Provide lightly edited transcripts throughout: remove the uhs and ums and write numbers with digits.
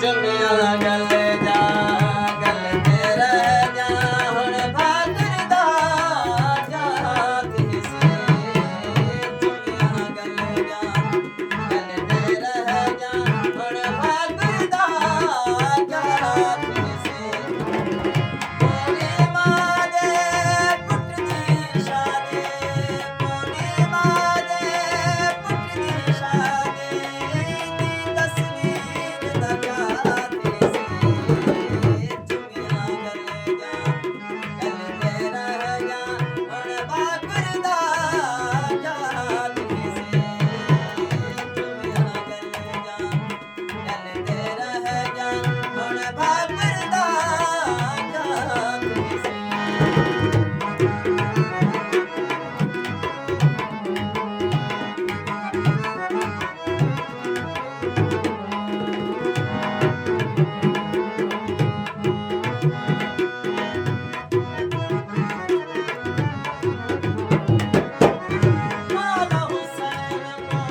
ਚੁੰਮਿਆ ਗਲ ਜਾ ਗਲ ਤੇ ਰਹਿ ਜਾ ਹੁਣ ਭਾਦਰ ਦਾ ਜਾਤ ਸੀ ਚੁੰਮਿਆ ਗਲ ਜਾ ਗਲ ਤੇ ਰਹਿ ਜਾ ਹੁਣ ਭਾਦਰ ਦਾ ਜਾਤ ਸੀ ਪੂਰਨਿਮਾ ਦੇ ਪੁੱਤ ਦੀ ਸ਼ਾਦੀ ਪੂਰਨਿਮਾ ਦੇ ਪੁੱਤ ਦੀ ਸ਼ਾਦੀ ਦੀ ਤਸਵੀਰ ਦਾ ਜਾਤ ਸੀ ਚੁੰਮਿਆ ਗਲ ਜਾ ਗਲ ਤੇ ਰਹਿ ਜਾ ਹੁਣ ਭਾਦਰ ਦਾ ਜਾਤ ਸੀ ਚੁੰਮਿਆ ਗਲ ਜਾ ਗਲ ਤੇ ਰਹਿ ਜਾ ਹੁਣ ਭਾਦਰ ਦਾ ਜਾਤ ਸੀ ਮੌਲਾ ਹੁਸੈਨ ਕੋ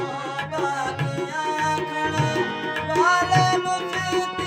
ਬਾਗੀਆਂ ਖੜੇ ਵਾਲੇ ਮੁਫਤੀ